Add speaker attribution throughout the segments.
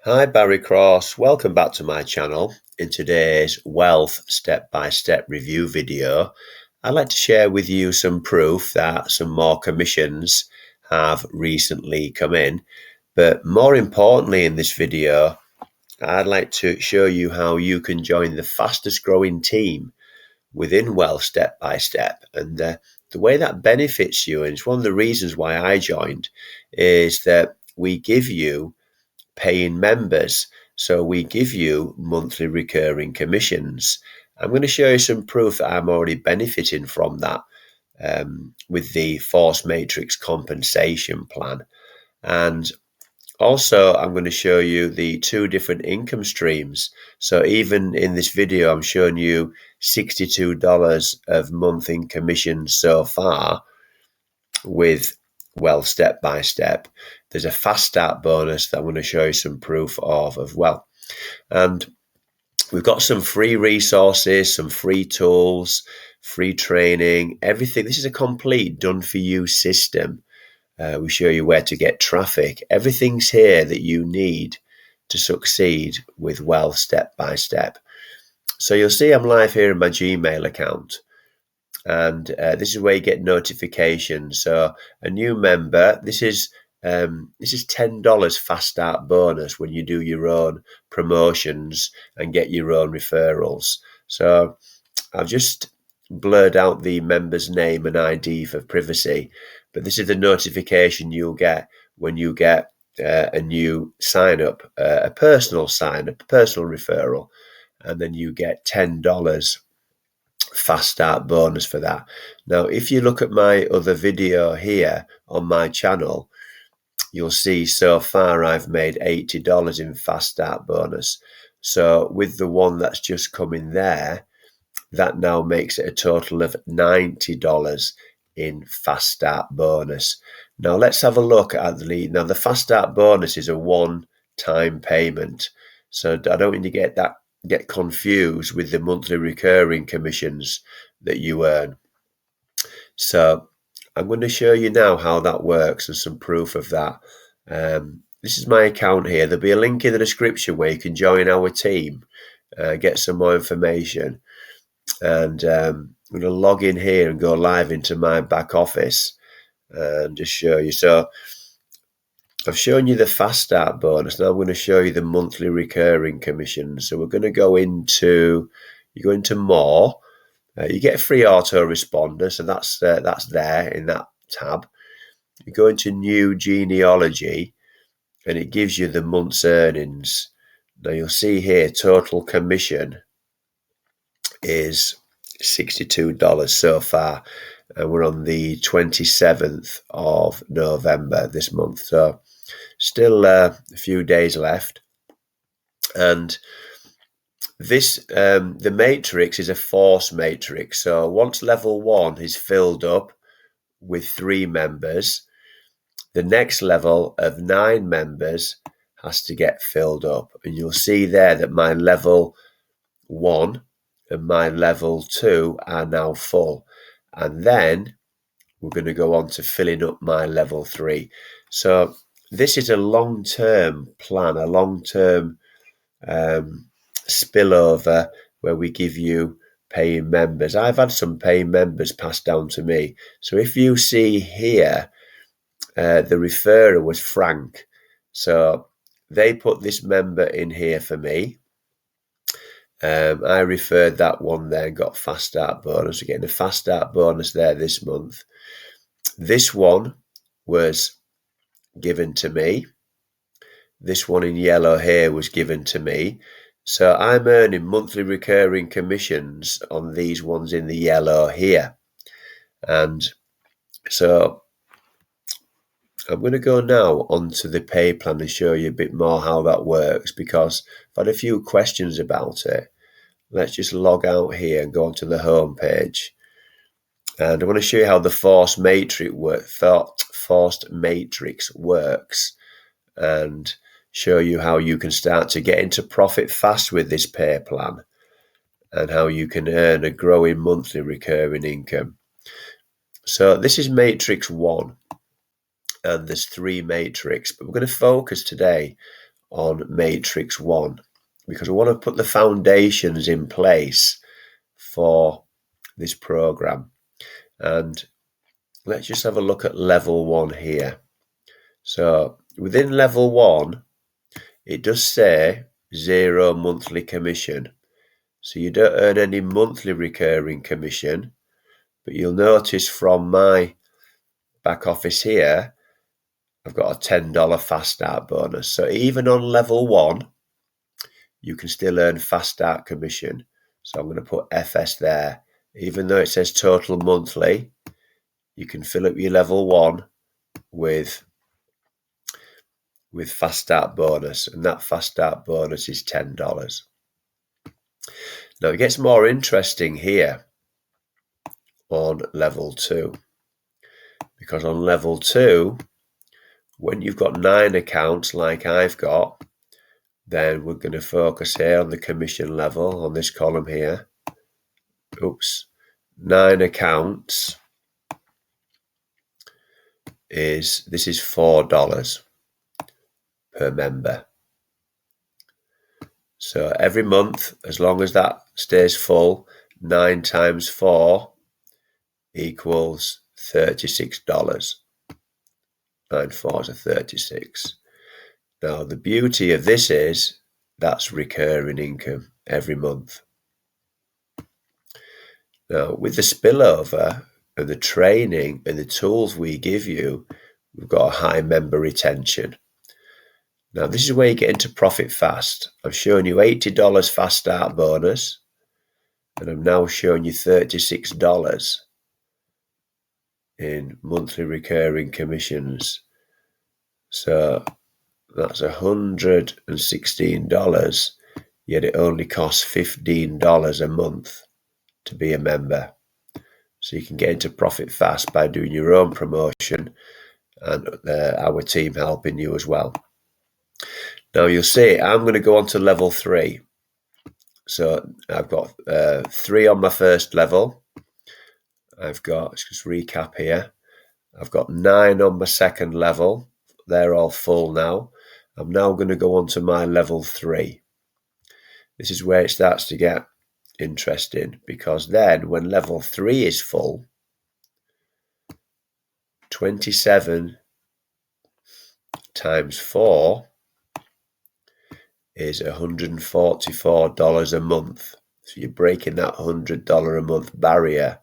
Speaker 1: Hi, Barry Cross. Welcome back to my channel. In today's wealth step-by-step review video, I'd like to share with you some proof that some more commissions have recently come in. But more importantly in this video, I'd like to show you how you can join the fastest growing team within wealth step by step. And the way that benefits you, and it's one of the reasons why I joined, is that we give you paying members. So we give you monthly recurring commissions. I'm going to show you some proof that I'm already benefiting from that with the force matrix compensation plan. And also, I'm going to show you the two different income streams. So even in this video, I'm showing you $62 of month in commissions so far with wealth step by step. There's a fast start bonus that I'm going to show you some proof of as well. And we've got some free resources, some free tools, free training, everything. This is a complete done for you system. We show you where to get traffic. Everything's here that you need to succeed with wealth step by step. So you'll see I'm live here in my Gmail account. And this is where you get notifications. So a new member, this is $10 fast start bonus when you do your own promotions and get your own referrals. So I've just blurred out the member's name and ID for privacy, but this is the notification you'll get when you get a new sign up, a personal sign up, a personal referral, and then you get $10 fast start bonus for that. Now, if you look at my other video here on my channel, you'll see so far I've made $80 in fast start bonus. So with the one that's just come in there, that now makes it a total of $90 in fast start bonus. Now let's have a look at the fast start bonus is a one-time payment. So I don't need to get confused with the monthly recurring commissions that you earn. So I'm going to show you now how that works and some proof of that. This is my account here. There'll be a link in the description where you can join our team, get some more information. And I'm going to log in here and go live into my back office and just show you. So I've shown you the fast start bonus. Now I'm going to show you the monthly recurring commissions. So we're going to go into, you go into more. You get a free autoresponder, so that's there in that tab. You go into new genealogy, and it gives you the month's earnings. Now you'll see here total commission is $62 so far, and we're on the 27th of November this month, so still a few days left. And this the matrix is a force matrix. So once level 1 is filled up with 3 members, the next level of 9 members has to get filled up. And you'll see there that my level 1 and my level 2 are now full. And then we're going to go on to filling up my level 3. So this is a long-term plan, a long-term spillover where we give you paying members. I've had some paying members passed down to me. So if you see here, the referrer was Frank. So they put this member in here for me. I referred that one there and got fast start bonus. We're getting a fast start bonus there this month. This one was given to me. This one in yellow here was given to me. So I'm earning monthly recurring commissions on these ones in the yellow here. And so I'm going to go now onto the pay plan and show you a bit more how that works, because I've had a few questions about it. Let's just log out here and go onto the home page. And I want to show you how the forced matrix works and show you how you can start to get into profit fast with this pay plan and how you can earn a growing monthly recurring income. So this is matrix 1, and there's 3 matrix, but we're going to focus today on matrix 1 because we want to put the foundations in place for this program. And let's just have a look at level 1 here. So within level 1, it does say 0 monthly commission. So you don't earn any monthly recurring commission, but you'll notice from my back office here, I've got a $10 fast start bonus. So even on level 1, you can still earn fast start commission. So I'm going to put FS there. Even though it says total monthly, you can fill up your level 1 with fast start bonus, and that fast start bonus is $10. Now it gets more interesting here on level 2, because on level 2, when you've got 9 accounts like I've got, then we're going to focus here on the commission level on this column here. 9 accounts is $4 per member. So every month, as long as that stays full, 9 times 4 equals $36. 9 fours are 36. Now the beauty of this is that's recurring income every month. Now with the spillover and the training and the tools we give you, we've got a high member retention. Now this is where you get into profit fast. I'm showing you $80 fast start bonus, and I'm now showing you $36 in monthly recurring commissions. So that's $116, yet it only costs $15 a month to be a member. So you can get into profit fast by doing your own promotion and our team helping you as well. Now you'll see I'm going to go on to level 3. So I've got 3 on my first level. I've got, let's just recap here. I've got 9 on my second level. They're all full now. I'm now going to go on to my level 3. This is where it starts to get interesting, because then when level 3 is full, 27 times 4 is $144 a month. So you're breaking that $100 a month barrier.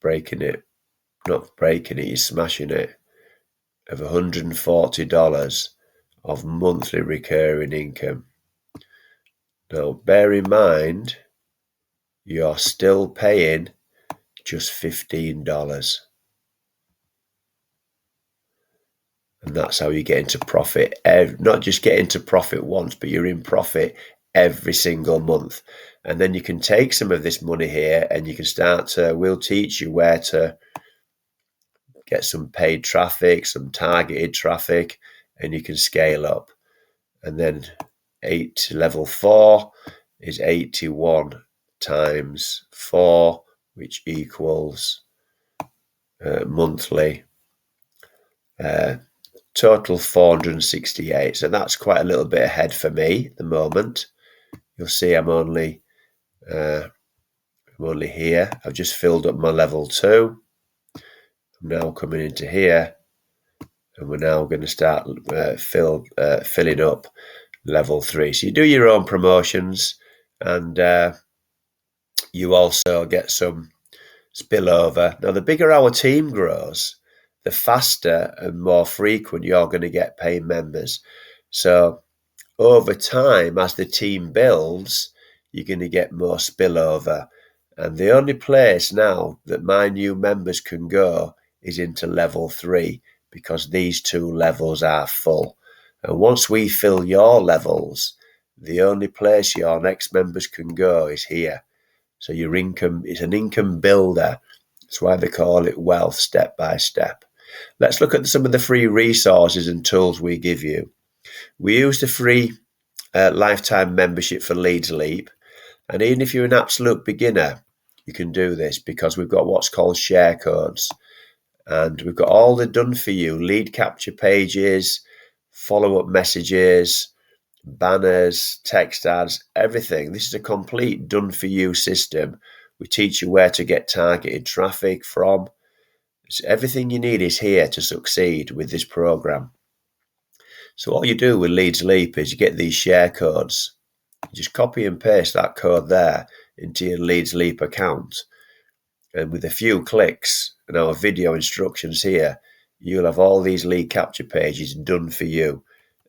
Speaker 1: You're smashing it, of $140 of monthly recurring income. Now bear in mind, you're still paying just $15. And that's how you get into profit. Not just get into profit once, but you're in profit every single month. And then you can take some of this money here and you can we'll teach you where to get some paid traffic, some targeted traffic, and you can scale up. And then level 4 is 81 times 4, which equals monthly total 468. So that's quite a little bit ahead for me at the moment. You'll see I'm only here. I've just filled up my level 2. I'm now coming into here, and we're now going to start filling up level 3. So you do your own promotions, and you also get some spillover. Now the bigger our team grows, the faster and more frequent you're going to get paying members. So over time, as the team builds, you're going to get more spillover. And the only place now that my new members can go is into level 3, because these 2 levels are full. And once we fill your levels, the only place your next members can go is here. So your income is an income builder. That's why they call it wealth step by step. Let's look at some of the free resources and tools we give you. We use the free lifetime membership for Leads Leap. And even if you're an absolute beginner, you can do this, because we've got what's called share codes. And we've got all the done for you lead capture pages, follow-up messages, banners, text ads, everything. This is a complete done-for-you system. We teach you where to get targeted traffic from. So everything you need is here to succeed with this program. So what you do with Leads Leap is you get these share codes. You just copy and paste that code there into your Leads Leap account. And with a few clicks and our video instructions here, you'll have all these lead capture pages done for you.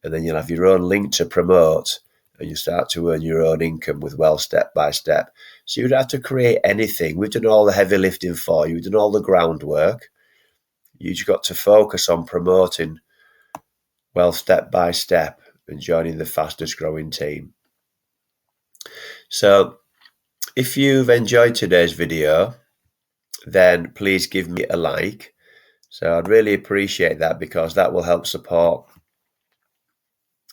Speaker 1: And then you'll have your own link to promote, and you start to earn your own income with Wealth Step by Step. So you don't have to create anything. We've done all the heavy lifting for you. We've done all the groundwork. You just got to focus on promoting Wealth Step by Step and joining the fastest growing team. So if you've enjoyed today's video, then please give me a like. So I'd really appreciate that, because that will help support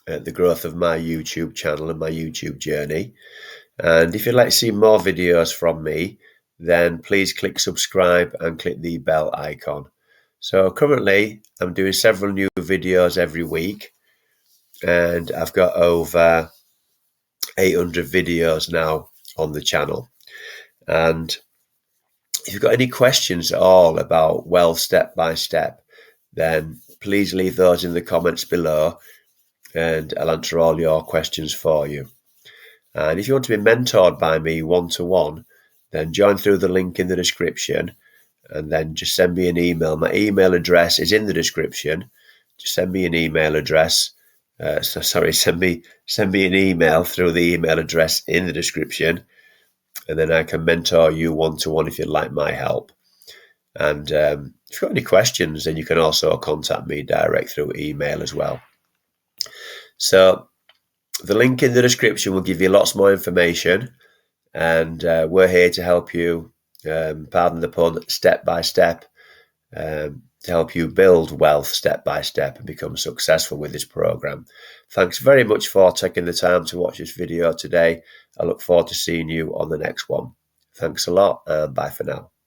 Speaker 1: the growth of my YouTube channel and my YouTube journey. And if you'd like to see more videos from me, then please click subscribe and click the bell icon. So currently I'm doing several new videos every week, and I've got over 800 videos now on the channel. And if you've got any questions at all about Wealth Step by Step, then please leave those in the comments below, and I'll answer all your questions for you. And if you want to be mentored by me one-to-one, then join through the link in the description, and then just send me an email. My email address is in the description. Just send me an email address. Send me an email through the email address in the description, and then I can mentor you one-to-one if you'd like my help. And if you've got any questions, then you can also contact me direct through email as well. So the link in the description will give you lots more information, and we're here to help you, pardon the pun, step by step, to help you build wealth step by step and become successful with this program. Thanks very much for taking the time to watch this video today. I look forward to seeing you on the next one. Thanks a lot, and bye for now.